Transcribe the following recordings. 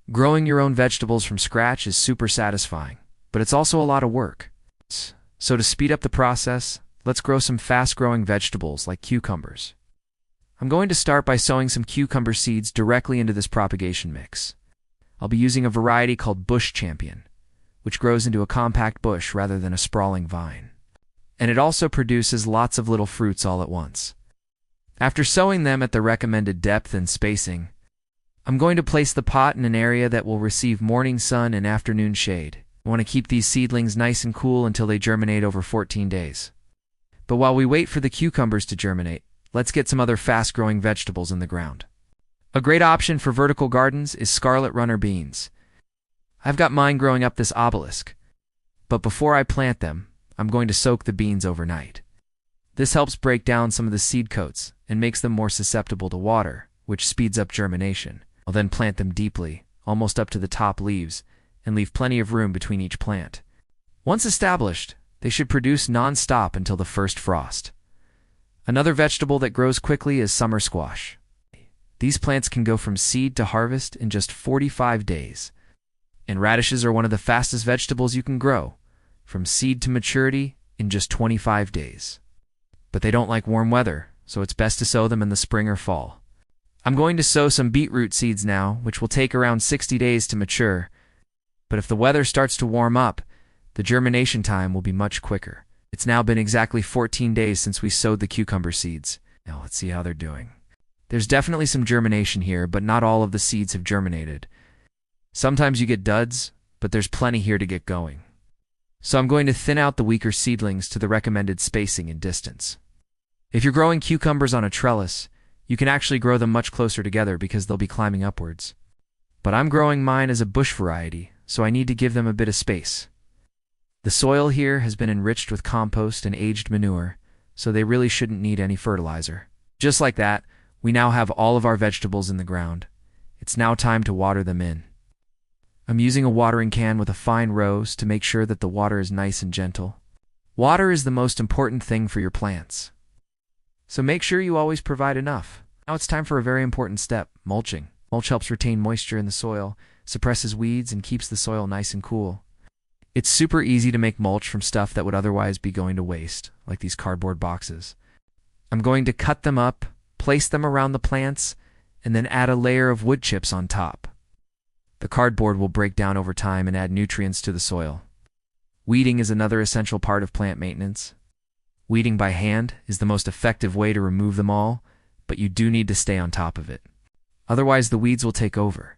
Growing your own vegetables from scratch is super satisfying, but it's also a lot of work. So to speed up the process, let's grow some fast-growing vegetables like cucumbers. I'm going to start by sowing some cucumber seeds directly into this propagation mix. I'll be using a variety called Bush Champion, which grows into a compact bush rather than a sprawling vine. And it also produces lots of little fruits all at once. After sowing them at the recommended depth and spacing, I'm going to place the pot in an area that will receive morning sun and afternoon shade. I want to keep these seedlings nice and cool until they germinate over 14 days. But while we wait for the cucumbers to germinate, let's get some other fast-growing vegetables in the ground. A great option for vertical gardens is scarlet runner beans. I've got mine growing up this obelisk, but before I plant them, I'm going to soak the beans overnight. This helps break down some of the seed coats and makes them more susceptible to water, which speeds up germination. I'll then plant them deeply, almost up to the top leaves, and leave plenty of room between each plant. Once established, they should produce non-stop until the first frost. Another vegetable that grows quickly is summer squash. These plants can go from seed to harvest in just 45 days. And radishes are one of the fastest vegetables you can grow, from seed to maturity in just 25 days. But they don't like warm weather, so it's best to sow them in the spring or fall. I'm going to sow some beetroot seeds now, which will take around 60 days to mature. But if the weather starts to warm up, the germination time will be much quicker. It's now been exactly 14 days since we sowed the cucumber seeds. Now let's see how they're doing. There's definitely some germination here, but not all of the seeds have germinated. Sometimes you get duds, but there's plenty here to get going. So I'm going to thin out the weaker seedlings to the recommended spacing and distance. If you're growing cucumbers on a trellis, you can actually grow them much closer together because they'll be climbing upwards. But I'm growing mine as a bush variety, so I need to give them a bit of space. The soil here has been enriched with compost and aged manure, so they really shouldn't need any fertilizer. Just like that, we now have all of our vegetables in the ground. It's now time to water them in. I'm using a watering can with a fine rose to make sure that the water is nice and gentle. Water is the most important thing for your plants, so make sure you always provide enough. Now it's time for a very important step, mulching. Mulch helps retain moisture in the soil, suppresses weeds, and keeps the soil nice and cool. It's super easy to make mulch from stuff that would otherwise be going to waste, like these cardboard boxes. I'm going to cut them up, place them around the plants, and then add a layer of wood chips on top. The cardboard will break down over time and add nutrients to the soil. Weeding is another essential part of plant maintenance. Weeding by hand is the most effective way to remove them all, but you do need to stay on top of it. Otherwise, the weeds will take over.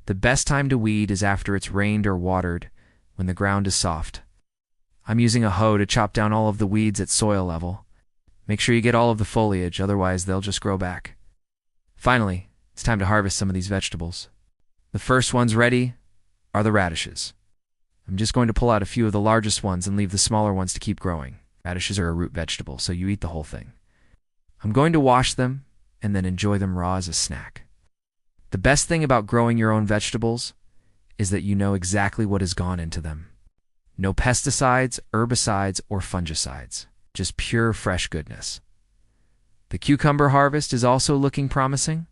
The best time to weed is after it's rained or watered, when the ground is soft. I'm using a hoe to chop down all of the weeds at soil level. Make sure you get all of the foliage, otherwise they'll just grow back. Finally, it's time to harvest some of these vegetables. The first ones ready are the radishes. I'm just going to pull out a few of the largest ones and leave the smaller ones to keep growing. Radishes are a root vegetable, so you eat the whole thing. I'm going to wash them and then enjoy them raw as a snack. The best thing about growing your own vegetables is that you know exactly what has gone into them. No pesticides, herbicides, or fungicides. Just pure, fresh goodness. The cucumber harvest is also looking promising,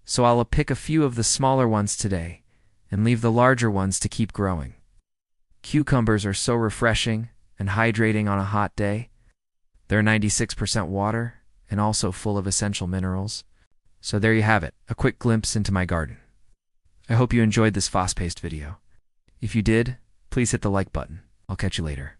so I'll pick a few of the smaller ones today and leave the larger ones to keep growing. Cucumbers are so refreshing and hydrating on a hot day. They're 96% water and also full of essential minerals. So there you have it, a quick glimpse into my garden. I hope you enjoyed this fast-paced video. If you did, please hit the like button. I'll catch you later.